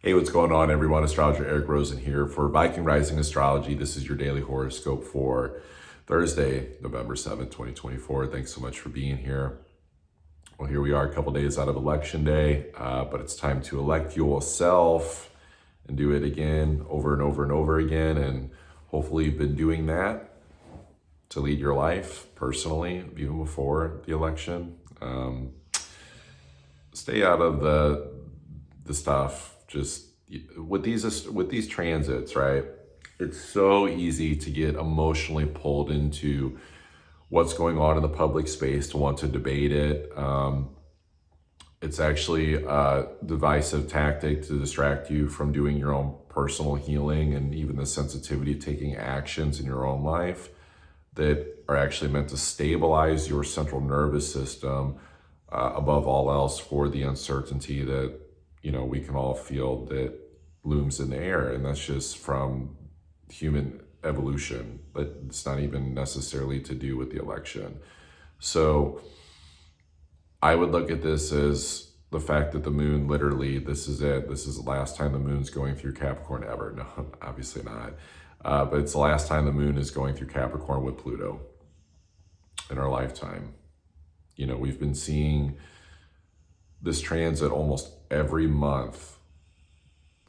Hey, what's going on, everyone? Astrologer Eric Rosen here for Viking Rising Astrology. This is your daily horoscope for Thursday, November 7th, 2024. Thanks so much for being here. Well, here we are a couple days out of election day, but it's time to elect yourself and do it again, over and over and over again. And hopefully, you've been doing that to lead your life personally, even before the election. Stay out of the stuff just with these transits, right? It's so easy to get emotionally pulled into what's going on in the public space, to want to debate it. It's actually a divisive tactic to distract you from doing your own personal healing and even the sensitivity of taking actions in your own life that are actually meant to stabilize your central nervous system, above all else, for the uncertainty that we can all feel that looms in the air. And that's just from human evolution, but it's not even necessarily to do with the election. So I would look at this as the fact that the moon, literally, this is it. This is the last time the moon's going through Capricorn ever. No, obviously not. But it's the last time the moon is going through Capricorn with Pluto in our lifetime. We've been seeing this transit almost every month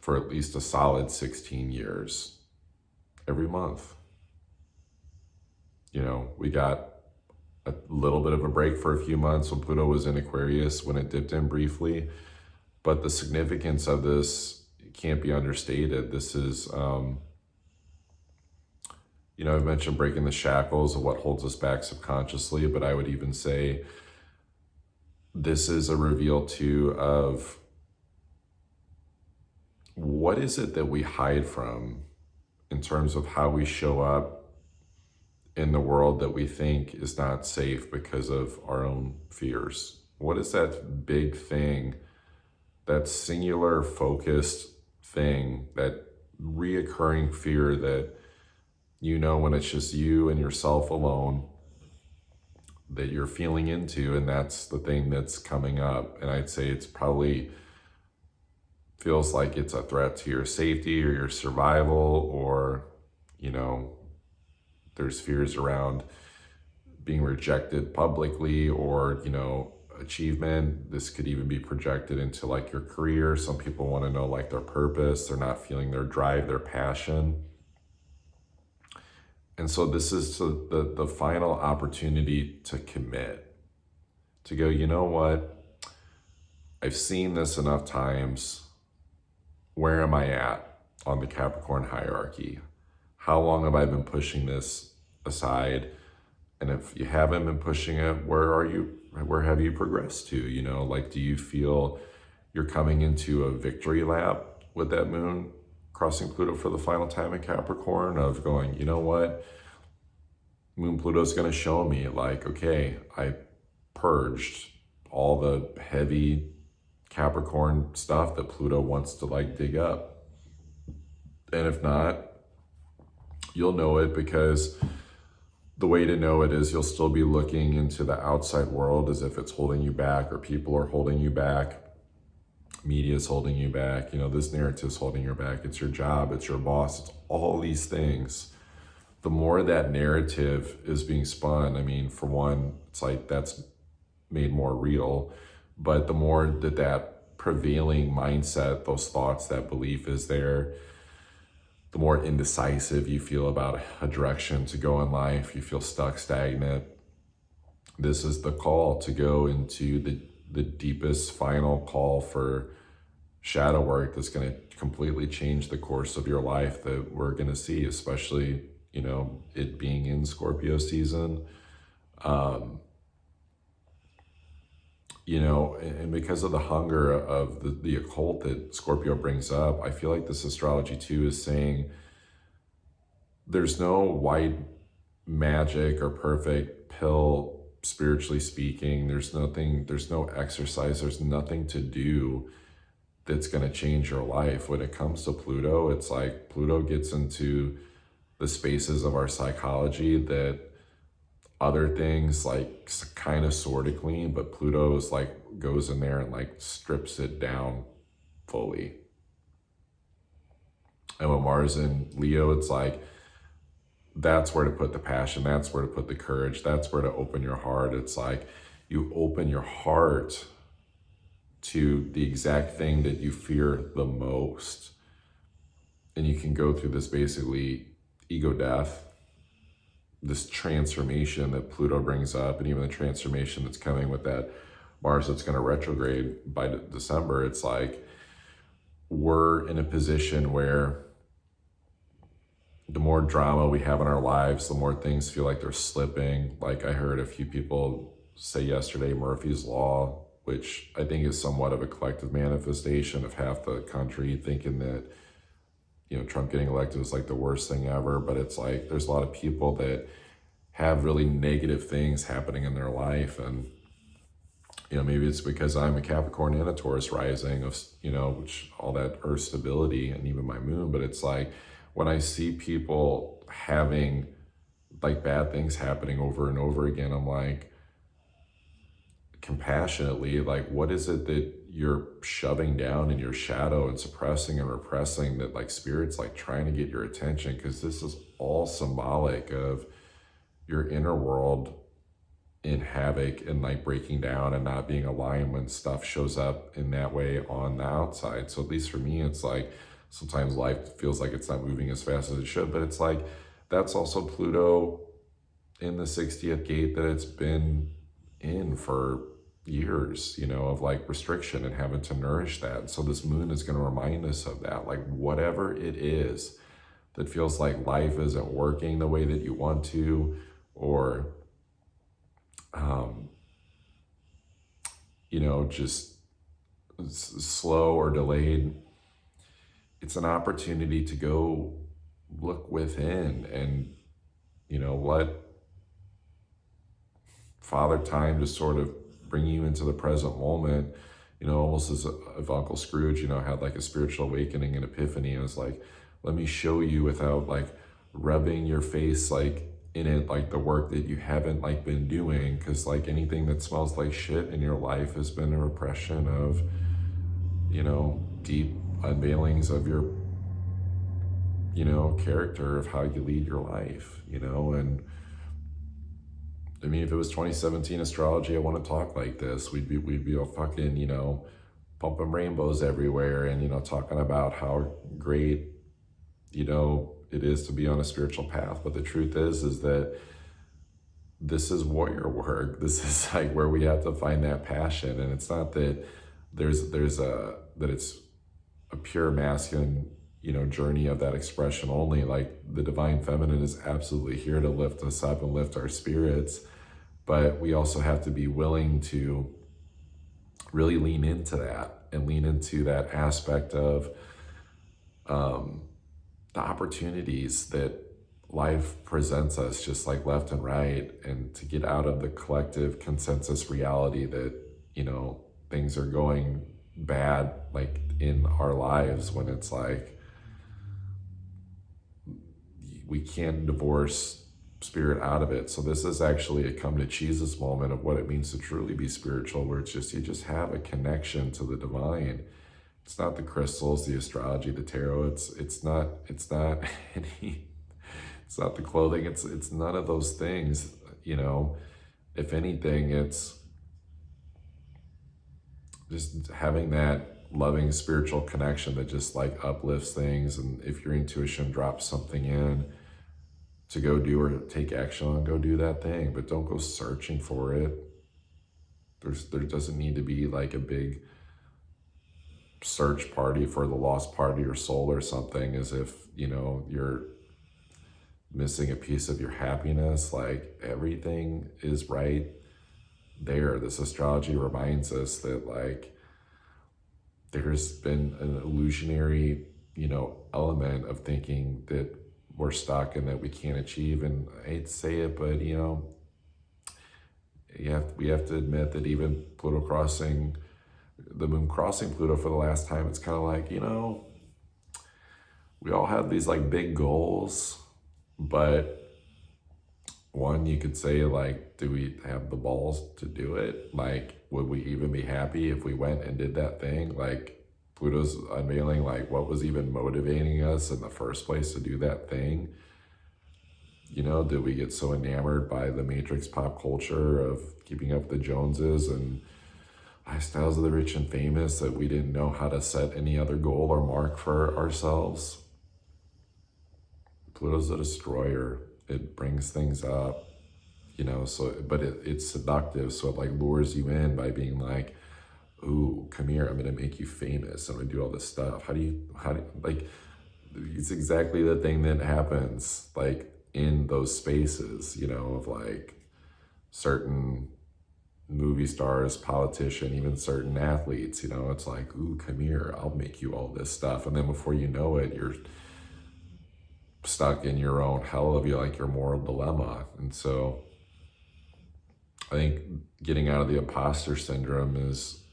for at least a solid 16 years. Every month. We got a little bit of a break for a few months when Pluto was in Aquarius, when it dipped in briefly. But the significance of this can't be understated. This is, I've mentioned breaking the shackles of what holds us back subconsciously, but I would even say this is a reveal too of what is it that we hide from in terms of how we show up in the world that we think is not safe because of our own fears. What is that big thing, that singular focused thing, that reoccurring fear that when it's just you and yourself alone, that you're feeling into, and that's the thing that's coming up. And I'd say it's probably feels like it's a threat to your safety or your survival, or there's fears around being rejected publicly, or achievement. This could even be projected into like your career. Some people want to know like their purpose. They're not feeling their drive, their passion. And so this is the final opportunity to commit, to go, you know what? I've seen this enough times. Where am I at on the Capricorn hierarchy? How long have I been pushing this aside? And if you haven't been pushing it, where are you? Where have you progressed to? Do you feel you're coming into a victory lap with that moon crossing Pluto for the final time in Capricorn, of going, you know what? Moon Pluto's going to show me, like, okay, I purged all the heavy Capricorn stuff that Pluto wants to like dig up. And if not, you'll know it, because the way to know it is you'll still be looking into the outside world as if it's holding you back, or people are holding you back. Media is holding you back. This narrative is holding you back. It's your job. It's your boss. It's all these things. The more that narrative is being spun, I mean, for one, it's like that's made more real. But the more that prevailing mindset, those thoughts, that belief is there, the more indecisive you feel about a direction to go in life. You feel stuck, stagnant. This is the call to go into the deepest final call for shadow work that's going to completely change the course of your life, that we're going to see, especially, it being in Scorpio season. And because of the hunger of the occult that Scorpio brings up, I feel like this astrology too is saying there's no white magic or perfect pill, spiritually speaking. There's no exercise, there's nothing to do that's going to change your life. When it comes to Pluto, it's like Pluto gets into the spaces of our psychology that other things like kind of sort of clean, but Pluto's like goes in there and like strips it down fully. And with Mars in Leo, it's like, that's where to put the passion. That's where to put the courage. That's where to open your heart. It's like you open your heart to the exact thing that you fear the most. And you can go through this basically ego death, this transformation that Pluto brings up, and even the transformation that's coming with that Mars that's going to retrograde by December. It's like we're in a position where the more drama we have in our lives, the more things feel like they're slipping. Like I heard a few people say yesterday, Murphy's Law, which I think is somewhat of a collective manifestation of half the country thinking that, you know, Trump getting elected was like the worst thing ever. But it's like there's a lot of people that have really negative things happening in their life. And, you know, maybe it's because I'm a Capricorn and a Taurus rising of, you know, which all that earth stability and even my moon. But it's like when I see people having like bad things happening over and over again, I'm like, compassionately, like, what is it that you're shoving down in your shadow and suppressing and repressing that like spirit's like trying to get your attention? Because this is all symbolic of your inner world in havoc and like breaking down and not being aligned when stuff shows up in that way on the outside. So at least for me, it's like sometimes life feels like it's not moving as fast as it should, but it's like that's also Pluto in the 60th gate that it's been in for years, you know, of like restriction and having to nourish that. And so this moon is going to remind us of that. Like whatever it is that feels like life isn't working the way that you want to, or you know, just slow or delayed, it's an opportunity to go look within and, you know, let Father Time to sort of bring you into the present moment, you know, almost as if Uncle Scrooge, you know, had like a spiritual awakening and epiphany. And it's like, let me show you without like rubbing your face like in it, like the work that you haven't like been doing. Because like anything that smells like shit in your life has been a repression of, you know, deep unveilings of your, you know, character, of how you lead your life, you know. And I mean, if it was 2017 astrology, I want to talk like this. We'd be all fucking, you know, pumping rainbows everywhere and, you know, talking about how great, you know, it is to be on a spiritual path. But the truth is that this is warrior work. This is like where we have to find that passion. And it's not that that it's a pure masculine, you know, journey of that expression only. Like the divine feminine is absolutely here to lift us up and lift our spirits. But we also have to be willing to really lean into that and lean into that aspect of the opportunities that life presents us, just like left and right, and to get out of the collective consensus reality that, you know, things are going bad like in our lives, when it's like we can't divorce spirit out of it. So this is actually a come to Jesus moment of what it means to truly be spiritual, where it's just, you just have a connection to the divine. It's not the crystals, the astrology, the tarot. It's not any, it's not the clothing. It's none of those things, you know. If anything, it's just having that loving spiritual connection that just like uplifts things. And if your intuition drops something in to go do or take action on, go do that thing, but don't go searching for it. There doesn't need to be like a big search party for the lost part of your soul or something, as if, you know, you're missing a piece of your happiness. Like everything is right there. This astrology reminds us that like there's been an illusionary, you know, element of thinking that we're stuck and that we can't achieve. And I hate to say it, but, you know, we have to admit that even Pluto crossing, the moon crossing Pluto for the last time, it's kind of like, you know, we all have these like big goals, but one, you could say like, do we have the balls to do it? Like, would we even be happy if we went and did that thing? Like, Pluto's unveiling like what was even motivating us in the first place to do that thing. You know, did we get so enamored by the Matrix pop culture of keeping up with the Joneses and lifestyles of the rich and famous that we didn't know how to set any other goal or mark for ourselves? Pluto's a destroyer. It brings things up, you know, so, but it's seductive. So it like lures you in by being like, ooh, come here, I'm gonna make you famous. I'm gonna do all this stuff. Like, it's exactly the thing that happens like in those spaces, you know, of like certain movie stars, politician, even certain athletes, you know, it's like, ooh, come here, I'll make you all this stuff. And then before you know it, you're stuck in your own hell of your moral dilemma. And so I think getting out of the imposter syndrome is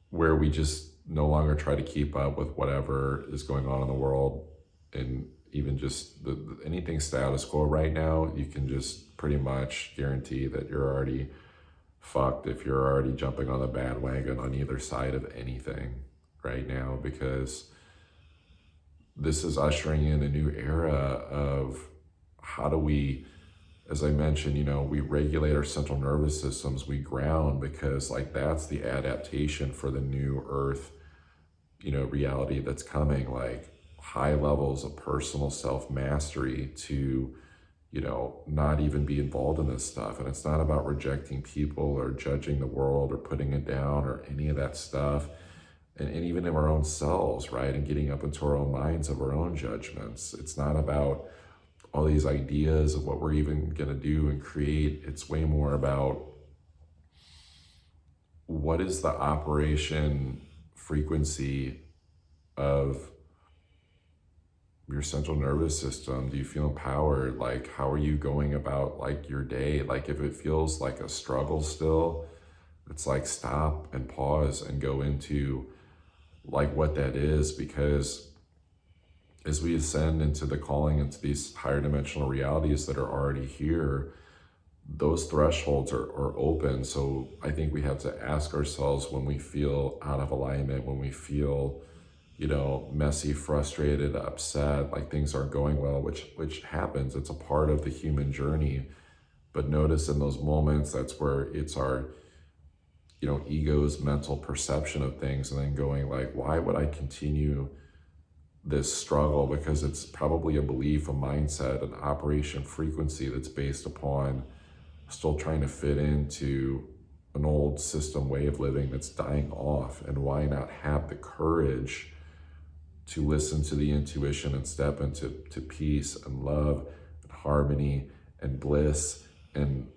where we just no longer try to keep up with whatever is going on in the world, and even just anything status quo right now, you can just pretty much guarantee that you're already fucked if you're already jumping on the bandwagon on either side of anything right now, because this is ushering in a new era of how do we, as I mentioned, you know, we regulate our central nervous systems, we ground, because like that's the adaptation for the new earth, you know, reality that's coming, like high levels of personal self-mastery to, you know, not even be involved in this stuff. And it's not about rejecting people or judging the world or putting it down or any of that stuff. And even in our own selves, right? And getting up into our own minds of our own judgments. It's not about all these ideas of what we're even going to do and create. It's way more about what is the operation frequency of your central nervous system. Do you feel empowered? Like, how are you going about like your day? Like, if it feels like a struggle still, it's like stop and pause and go into like what that is, because as we ascend into the calling into these higher dimensional realities that are already here, those thresholds are open. So I think we have to ask ourselves, when we feel out of alignment, when we feel, you know, messy, frustrated, upset, like things aren't going well, which happens. It's a part of the human journey. But notice in those moments, that's where it's our, you know, ego's mental perception of things, and then going like, why would I continue this struggle? Because it's probably a belief, a mindset, an operation frequency that's based upon still trying to fit into an old system way of living that's dying off. And why not have the courage to listen to the intuition and step into peace and love and harmony and bliss, and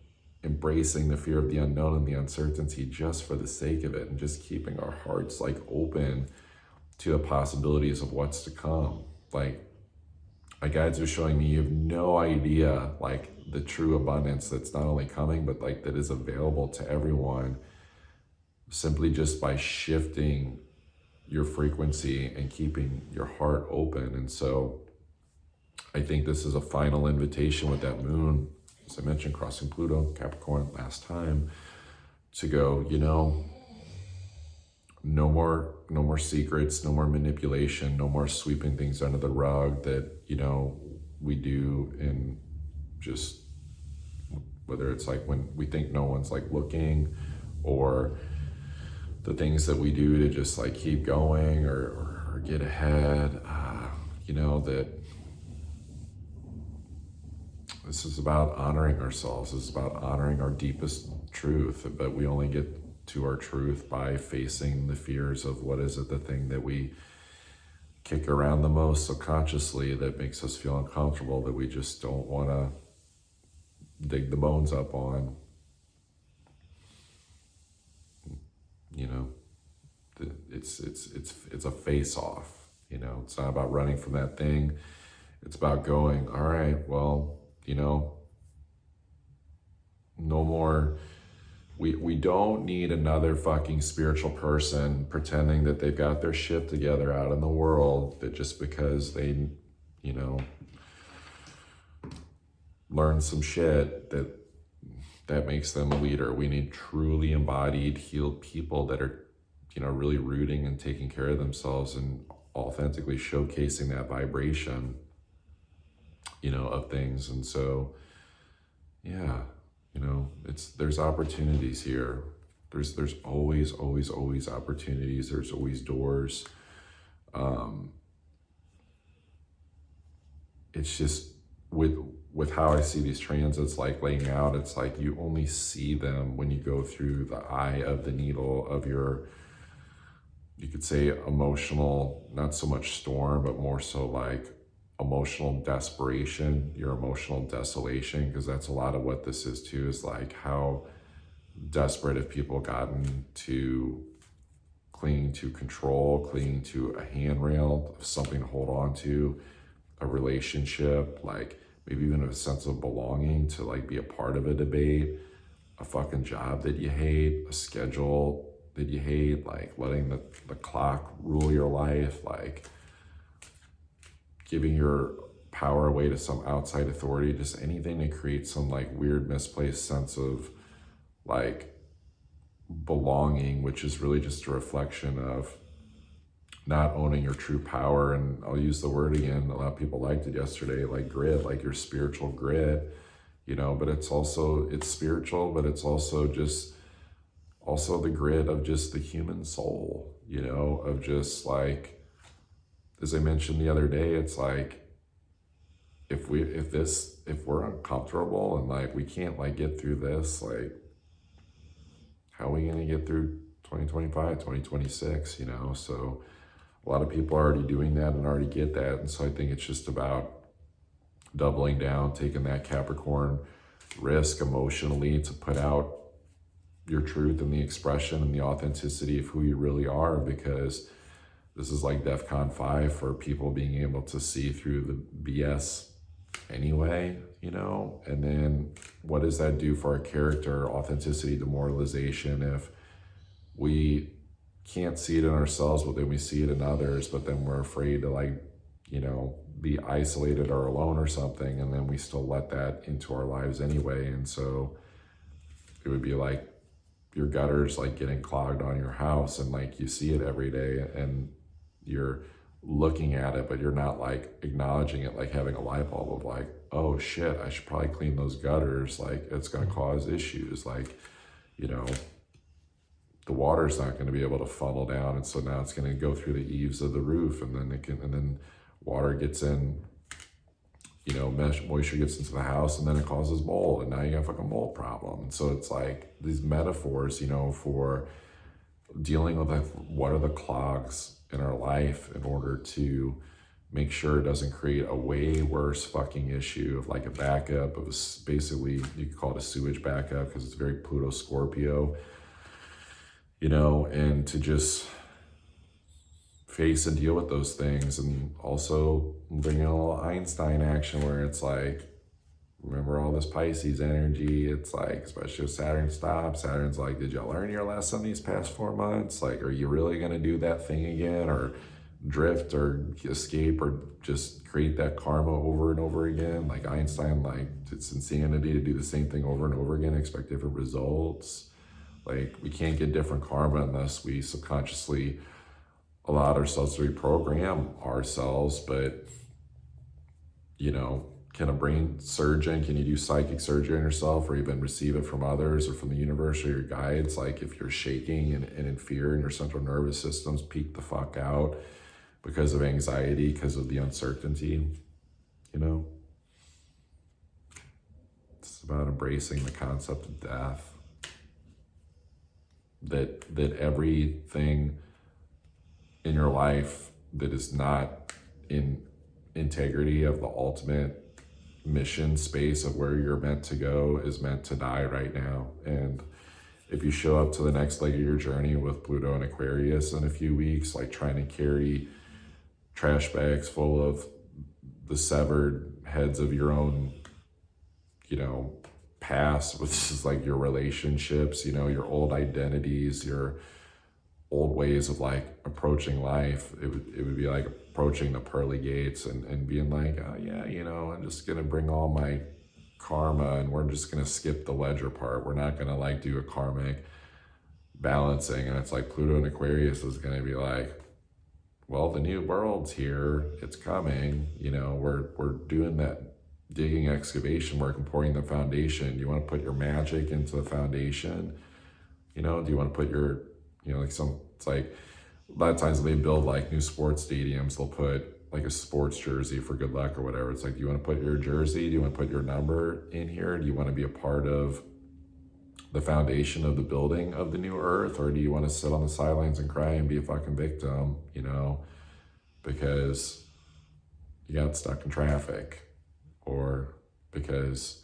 embracing the fear of the unknown and the uncertainty just for the sake of it, and just keeping our hearts like open to the possibilities of what's to come. Like, my guides are showing me, you have no idea like the true abundance that's not only coming, but like that is available to everyone, simply just by shifting your frequency and keeping your heart open. And so I think this is a final invitation with that moon, as I mentioned, crossing Pluto, Capricorn last time, to go, you know, no more secrets, no more manipulation, no more sweeping things under the rug that, you know, we do in just, whether it's like when we think no one's like looking, or the things that we do to just like keep going or get ahead, you know, that this is about honoring ourselves. This is about honoring our deepest truth, but we only get to our truth by facing the fears of what is it, the thing that we kick around the most subconsciously that makes us feel uncomfortable, that we just don't want to dig the bones up on. You know, it's a face off. You know, it's not about running from that thing. It's about going, all right, well, you know, no more. We don't need another fucking spiritual person pretending that they've got their shit together out in the world, that just because they, you know, learn some shit that makes them a leader. We need truly embodied, healed people that are really rooting and taking care of themselves and authentically showcasing that vibration, of things. And so, yeah, there's opportunities here. There's always, always, always opportunities. There's always doors. It's just with how I see these transits like laying out, it's like you only see them when you go through the eye of the needle of your, you could say, emotional, not so much storm, but more so like emotional desperation, your emotional desolation, because that's a lot of what this is too, is like how desperate have people gotten to clinging to control, clinging to a handrail, something to hold on to, a relationship, like maybe even a sense of belonging to like be a part of a debate, a fucking job that you hate, a schedule that you hate, like letting the clock rule your life, like giving your power away to some outside authority, just anything to create some like weird misplaced sense of like belonging, which is really just a reflection of not owning your true power. And I'll use the word again, a lot of people liked it yesterday, like grit, like your spiritual grit, but it's spiritual, but it's also the grit of just the human soul, of just like, as I mentioned the other day, it's like, if we're uncomfortable and like we can't like get through this, like how are we going to get through 2025, 2026, So a lot of people are already doing that and already get that. And so I think it's just about doubling down, taking that Capricorn risk emotionally to put out your truth and the expression and the authenticity of who you really are, because this is like DEFCON 5 for people being able to see through the BS anyway, and then what does that do for our character, authenticity, demoralization, if we can't see it in ourselves, but then we see it in others, but then we're afraid to like, be isolated or alone or something, and then we still let that into our lives anyway. And so it would be like your gutters like getting clogged on your house, and like you see it every day and you're looking at it, but you're not like acknowledging it, like having a light bulb of like, oh shit, I should probably clean those gutters, like it's going to cause issues, like the water's not going to be able to funnel down, and so now it's going to go through the eaves of the roof, and then water gets in, moisture gets into the house, and then it causes mold, and now you got a fucking mold problem. And so it's like these metaphors, for dealing with like, what are the clogs in our life in order to make sure it doesn't create a way worse fucking issue of like a backup of basically, you could call it a sewage backup because it's very Pluto Scorpio, and to just face and deal with those things. And also bring in a little Einstein action where it's like, remember all this Pisces energy, it's like, especially if Saturn stops, Saturn's like, did you learn your lesson these past 4 months? Like, are you really going to do that thing again, or drift or escape or just create that karma over and over again? Like Einstein, like, it's insanity to do the same thing over and over again, expect different results. Like, we can't get different karma unless we subconsciously allow ourselves to reprogram ourselves. But, can a brain surgeon, can you do psychic surgery on yourself, or even receive it from others or from the universe or your guides? Like if you're shaking and in fear and your central nervous system's peaked the fuck out because of anxiety, because of the uncertainty, It's about embracing the concept of death. That everything in your life that is not in integrity of the ultimate mission space of where you're meant to go is meant to die right now. And if you show up to the next leg of your journey with Pluto and Aquarius in a few weeks, like trying to carry trash bags full of the severed heads of your own, past, which is like your relationships, your old identities, your old ways of like approaching life, it would be like approaching the pearly gates and being like, oh yeah, I'm just gonna bring all my karma and we're just gonna skip the ledger part. We're not gonna like do a karmic balancing, and it's like Pluto and Aquarius is going to be like, well, the new world's here, it's coming, you know, we're doing that digging excavation work and pouring the foundation. You want to put your magic into the foundation, you know? Do you want to put your, you know, like it's like a lot of times when they build like new sports stadiums, they'll put like a sports jersey for good luck or whatever. It's like, do you want to put your jersey? Do you want to put your number in here? Do you want to be a part of the foundation of the building of the new earth? Or do you want to sit on the sidelines and cry and be a fucking victim, you know, because you got stuck in traffic, or because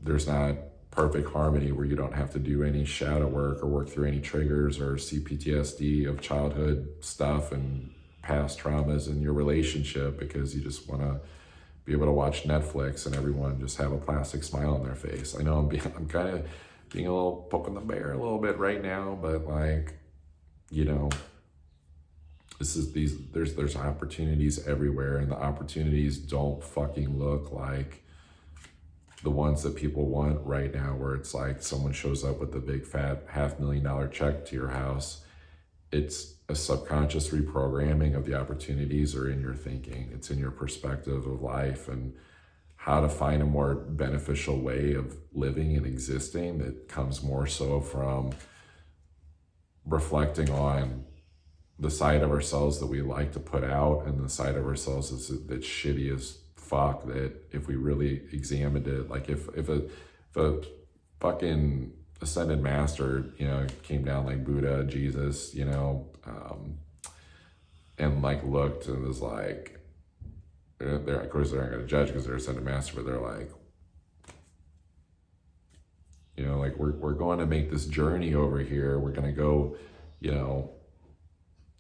there's not perfect harmony where you don't have to do any shadow work or work through any triggers or see PTSD of childhood stuff and past traumas in your relationship, because you just want to be able to watch Netflix and everyone just have a plastic smile on their face. I know I'm kind of being a little poking the bear a little bit right now, but like, you know, there's opportunities everywhere, and the opportunities don't fucking look like the ones that people want right now, where it's like someone shows up with a big fat $500,000 check to your house. It's a subconscious reprogramming of the opportunities are in your thinking. It's in your perspective of life and how to find a more beneficial way of living and existing that comes more so from reflecting on the side of ourselves that we like to put out, and the side of ourselves that's shitty as fuck, that if we really examined it, like if a fucking ascended master, you know, came down like Buddha, Jesus, you know, and like looked and was like, they're of course they aren't going to judge because they're ascended master, but they're like, you know, like we're going to make this journey over here. We're going to go, you know,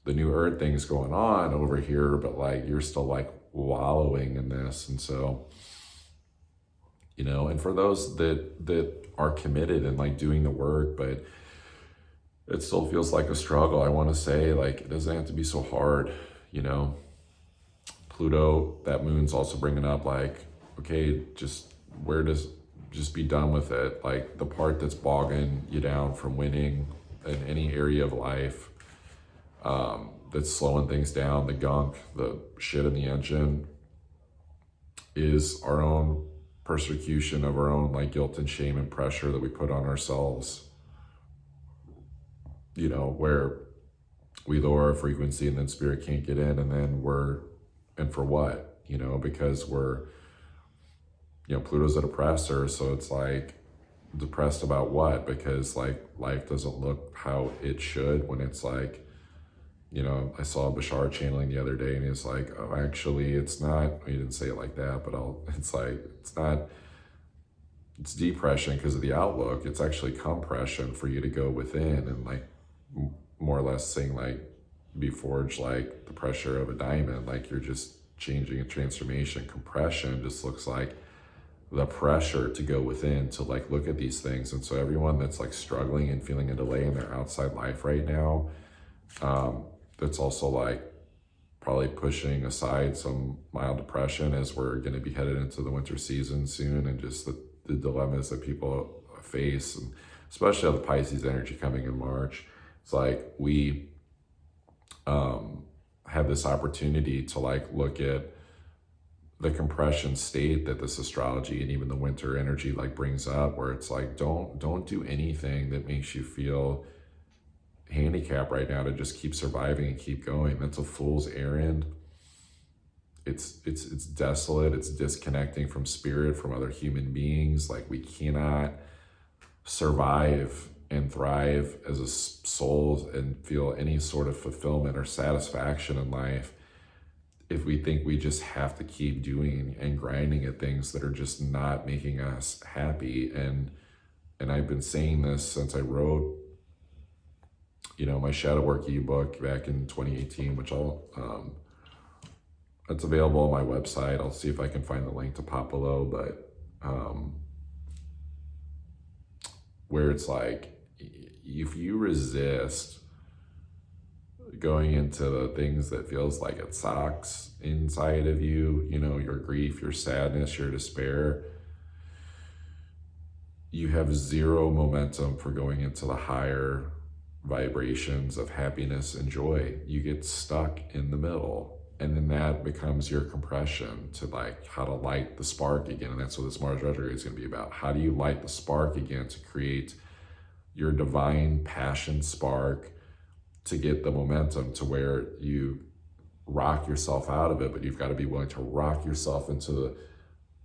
the new earth thing's going on over here, but like you're still like wallowing in this. And so, you know, and for those that are committed and like doing the work, but it still feels like a struggle, I want to say, like, it doesn't have to be so hard, you know. Pluto, that moon's also bringing up like, okay, just be done with it. Like the part that's bogging you down from winning in any area of life, that's slowing things down, the gunk, the shit in the engine, is our own persecution of our own like guilt and shame and pressure that we put on ourselves, you know, where we lower our frequency and then spirit can't get in, and then and for what, you know, because we're, you know, Pluto's a depressor, so it's like, depressed about what? Because like life doesn't look how it should, when it's like, you know, I saw Bashar channeling the other day and he's like, oh, actually it's not, he didn't say it like that, but it's like, it's not, it's depression because of the outlook. It's actually compression for you to go within and like more or less saying like, be forged like the pressure of a diamond, like you're just changing a transformation. Compression just looks like the pressure to go within, to like look at these things. And so everyone that's like struggling and feeling a delay in their outside life right now, that's also like probably pushing aside some mild depression, as we're going to be headed into the winter season soon, and just the dilemmas that people face, and especially the Pisces energy coming in March. It's like we have this opportunity to like look at the compression state that this astrology and even the winter energy like brings up, where it's like, don't do anything that makes you feel handicapped right now to just keep surviving and keep going. That's a fool's errand. It's desolate. It's disconnecting from spirit, from other human beings. Like we cannot survive and thrive as a soul and feel any sort of fulfillment or satisfaction in life if we think we just have to keep doing and grinding at things that are just not making us happy. And I've been saying this since I wrote, you know, my shadow work ebook back in 2018, which it's available on my website. I'll see if I can find the link to pop below, but where it's like, if you resist going into the things that feels like it sucks inside of you, you know, your grief, your sadness, your despair, you have zero momentum for going into the higher vibrations of happiness and joy. You get stuck in the middle. And then that becomes your compression to like how to light the spark again. And that's what this Mars retrograde is going to be about. How do you light the spark again to create your divine passion spark, to get the momentum to where you rock yourself out of it, but you've got to be willing to rock yourself into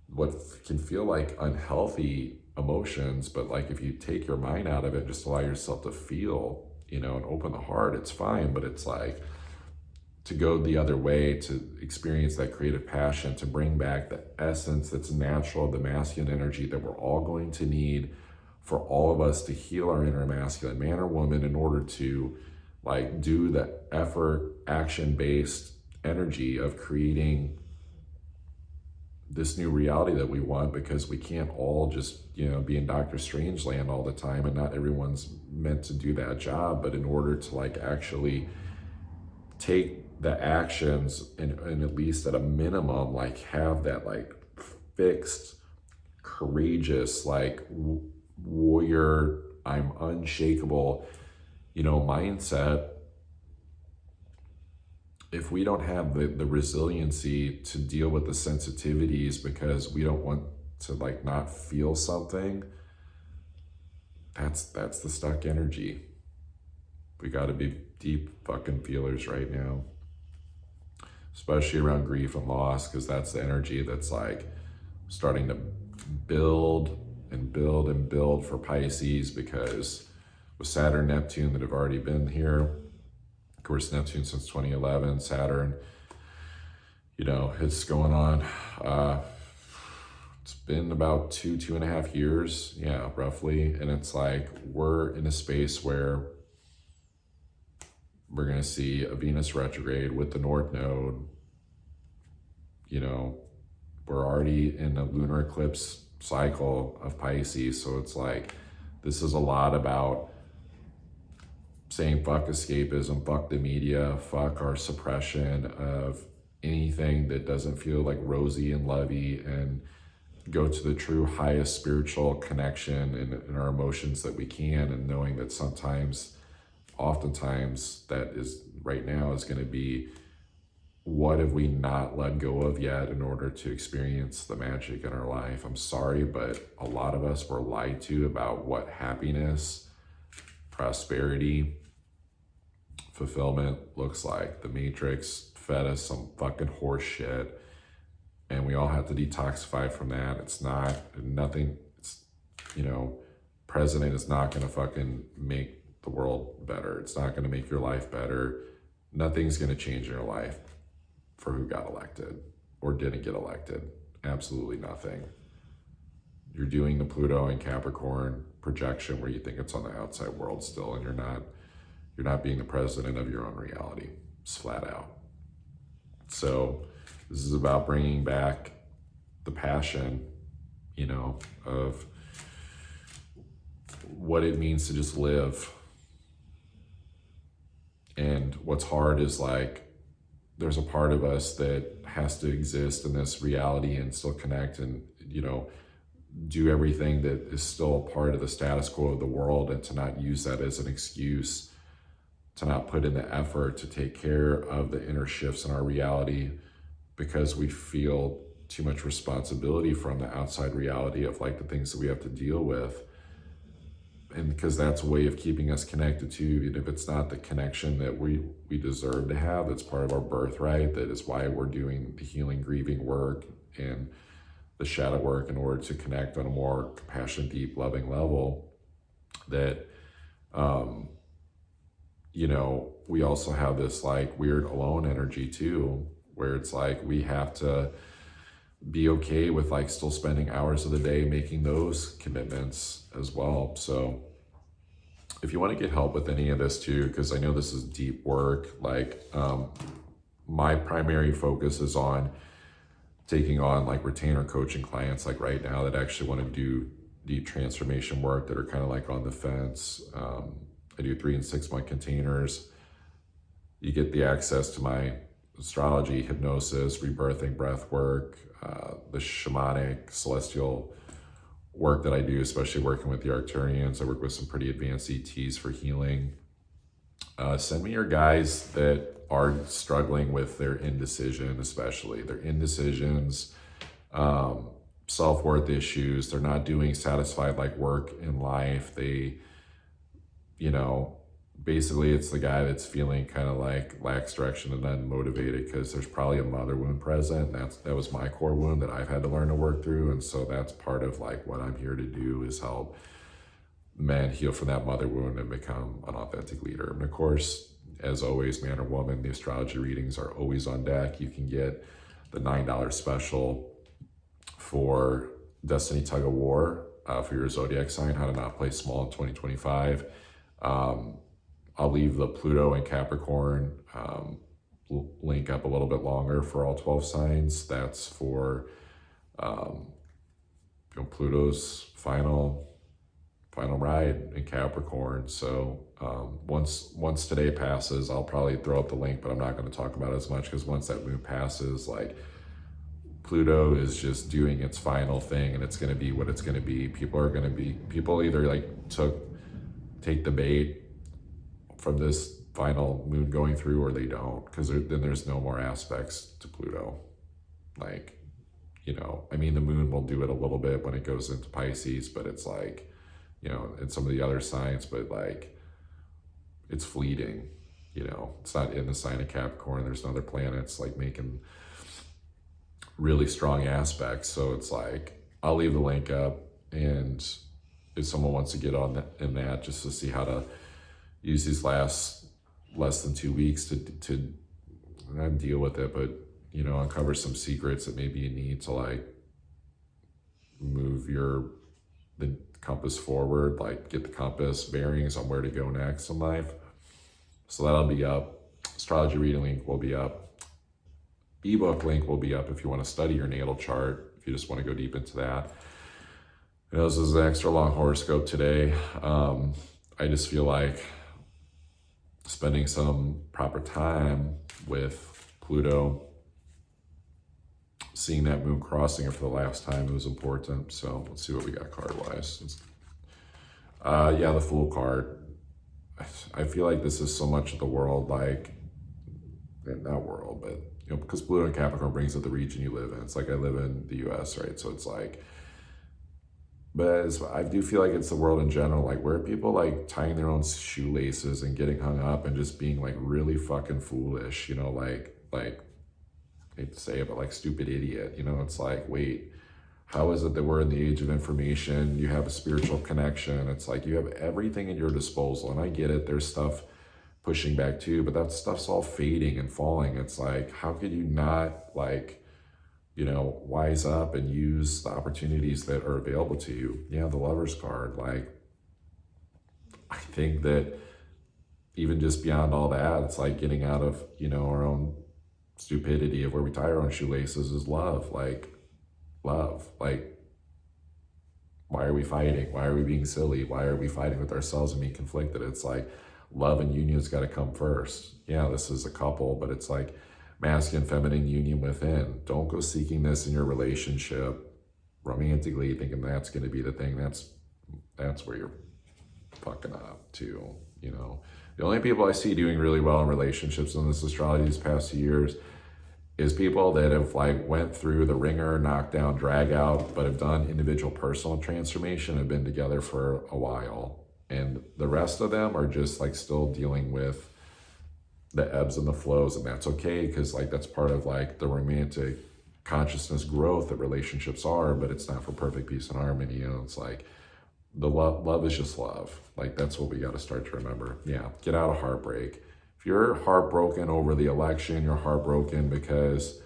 what can feel like unhealthy emotions. But like if you take your mind out of it, just allow yourself to feel, and open the heart, it's fine. But it's like to go the other way, to experience that creative passion, to bring back the essence that's natural, the masculine energy that we're all going to need for all of us to heal our inner masculine, man or woman, in order to like do the effort, action-based energy of creating this new reality that we want. Because we can't all just, be in Dr. Strange land all the time, and not everyone's meant to do that job. But in order to like actually take the actions and at least at a minimum, like have that like fixed, courageous, like warrior, I'm unshakable, mindset. If we don't have the resiliency to deal with the sensitivities because we don't want to like not feel something, that's the stuck energy. We got to be deep fucking feelers right now, especially around grief and loss, because that's the energy that's like starting to build and build and build for Pisces. Because with Saturn, Neptune that have already been here, of course, Neptune since 2011, Saturn, it's going on. It's been about 2.5 years, yeah, roughly. And it's like we're in a space where we're going to see a Venus retrograde with the North Node. We're already in a lunar eclipse cycle of Pisces. So it's like, this is a lot about saying fuck escapism, fuck the media, fuck our suppression of anything that doesn't feel like rosy and lovey, and go to the true highest spiritual connection in our emotions that we can. And knowing that oftentimes that is right now is going to be, what have we not let go of yet in order to experience the magic in our life? I'm sorry, but a lot of us were lied to about what happiness, prosperity, fulfillment looks like. The Matrix fed us some fucking horse shit, and we all have to detoxify from that. It's president is not going to fucking make the world better. It's not going to make your life better. Nothing's going to change in your life for who got elected or didn't get elected. Absolutely nothing. You're doing the Pluto and Capricorn projection where you think it's on the outside world still, and you're not being the president of your own reality. It's flat out. So this is about bringing back the passion, of what it means to just live. And what's hard is like, there's a part of us that has to exist in this reality and still connect and, do everything that is still a part of the status quo of the world, and to not use that as an excuse to not put in the effort to take care of the inner shifts in our reality, because we feel too much responsibility from the outside reality of like the things that we have to deal with. And because that's a way of keeping us connected to, even if it's not the connection that we deserve to have, that's part of our birthright. That is why we're doing the healing, grieving work and the shadow work, in order to connect on a more compassionate, deep, loving level. That, we also have this like weird alone energy too, where it's like we have to be okay with like still spending hours of the day making those commitments as well. So if you want to get help with any of this too, because I know this is deep work, like my primary focus is on taking on like retainer coaching clients like right now that actually want to do deep transformation work, that are kind of like on the fence. I do 3 and 6 month containers. You get the access to my astrology, hypnosis, rebirthing, breath work, the shamanic, celestial work that I do, especially working with the Arcturians. I work with some pretty advanced ETs for healing. Send me your guys that are struggling with their indecision, especially their indecisions, self-worth issues. They're not doing satisfied like work in life. They, you know, basically it's the guy that's feeling kind of like lacks direction and unmotivated because there's probably a mother wound present. That was my core wound that I've had to learn to work through. And so that's part of like what I'm here to do, is help men heal from that mother wound and become an authentic leader. And of course, as always, man or woman, the astrology readings are always on deck. You can get the $9 special for Destiny Tug of War for your zodiac sign, how to not play small in 2025. I'll leave the Pluto and Capricorn link up a little bit longer for all 12 signs. That's for Pluto's final ride in Capricorn. So once today passes, I'll probably throw up the link, but I'm not going to talk about it as much, because once that moon passes, like, Pluto is just doing its final thing, and it's going to be what it's going to be. People either like take the bait from this final moon going through, or they don't, because then there's no more aspects to Pluto. Like, I mean, the moon will do it a little bit when it goes into Pisces, but it's like, and some of the other signs, but like, it's fleeting, it's not in the sign of Capricorn. There's other planets like making really strong aspects. So it's like, I'll leave the link up, and if someone wants to get on that, in that, just to see how to use these less than 2 weeks to not deal with it, but uncover some secrets that maybe you need to like move the compass forward, like get the compass bearings on where to go next in life. So that'll be up. Astrology reading link will be up. Ebook link will be up if you want to study your natal chart, if you just want to go deep into that. This is an extra long horoscope today. I just feel like spending some proper time with Pluto, seeing that moon crossing it for the last time, it was important. So let's see what we got card-wise. Yeah, the Fool card. I feel like this is so much of the world, like, not world, but because Pluto and Capricorn brings up the region you live in. It's like I live in the US, right? So it's like, but I do feel like it's the world in general, like where people like tying their own shoelaces and getting hung up and just being like really fucking foolish, like I hate to say it, but like stupid idiot, it's like, wait, how is it that we're in the age of information? You have a spiritual connection. It's like you have everything at your disposal. And I get it, there's stuff pushing back too, but that stuff's all fading and falling. It's like, how could you not like, wise up and use the opportunities that are available to you? Yeah, the Lover's card. Like, I think that even just beyond all that, it's like getting out of, our own stupidity of where we tie our own shoelaces is love. Like, why are we fighting? Why are we being silly? Why are we fighting with ourselves and being conflicted? It's like, love and union's got to come first. Yeah, this is a couple, but it's like masculine, feminine union within. Don't go seeking this in your relationship romantically, thinking that's going to be the thing. That's where you're fucking up too. The only people I see doing really well in relationships in this astrology these past 2 years is people that have like went through the ringer, knockdown, drag out, but have done individual personal transformation, have been together for a while. And the rest of them are just like still dealing with the ebbs and the flows, and that's okay, because like that's part of like the romantic consciousness growth that relationships are, but it's not for perfect peace and harmony. It's like the love is just love. Like that's what we got to start to remember. Yeah, get out of heartbreak. If you're heartbroken over the election, you're heartbroken because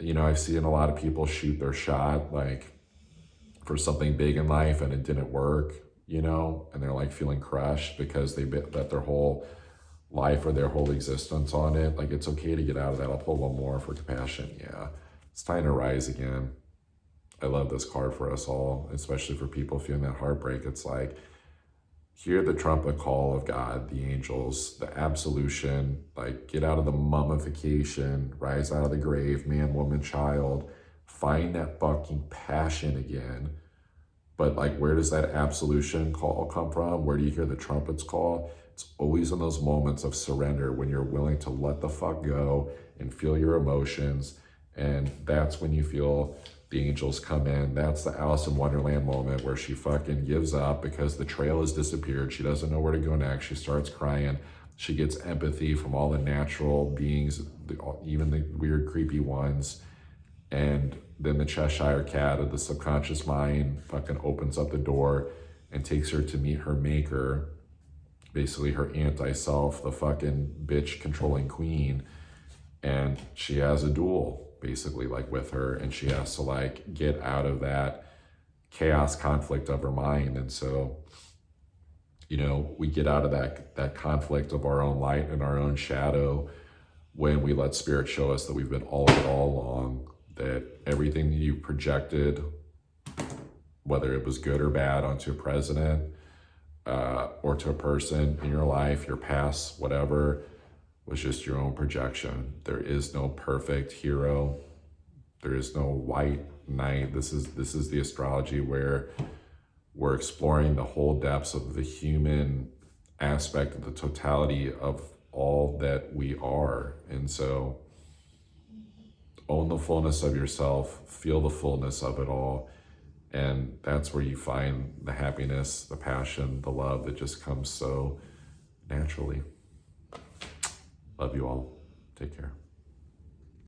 I've seen a lot of people shoot their shot like for something big in life and it didn't work. And they're like feeling crushed because they bet their whole life or their whole existence on it. Like, it's okay to get out of that. I'll pull one more for compassion. Yeah, it's time to rise again. I love this card for us all, especially for people feeling that heartbreak. It's like, hear the trumpet call of God, the angels, the absolution, like get out of the mummification, rise out of the grave, man, woman, child, find that fucking passion again. But like, where does that absolution call come from? Where do you hear the trumpets call? It's always in those moments of surrender when you're willing to let the fuck go and feel your emotions. And that's when you feel the angels come in. That's the Alice in Wonderland moment where she fucking gives up because the trail has disappeared. She doesn't know where to go next. She starts crying. She gets empathy from all the natural beings, even the weird, creepy ones. And then the Cheshire Cat of the subconscious mind fucking opens up the door and takes her to meet her maker, basically her anti-self, the fucking bitch controlling queen. And she has a duel basically like with her, and she has to like get out of that chaos conflict of her mind. And so, you know, we get out of that conflict of our own light and our own shadow when we let spirit show us that we've been all of it all along, that everything that you projected, whether it was good or bad, onto a president or to a person in your life, your past, whatever, was just your own projection. There is no perfect hero. There is no white knight. This is the astrology where we're exploring the whole depths of the human aspect of the totality of all that we are. And so own the fullness of yourself, feel the fullness of it all. And that's where you find the happiness, the passion, the love that just comes so naturally. Love you all. Take care.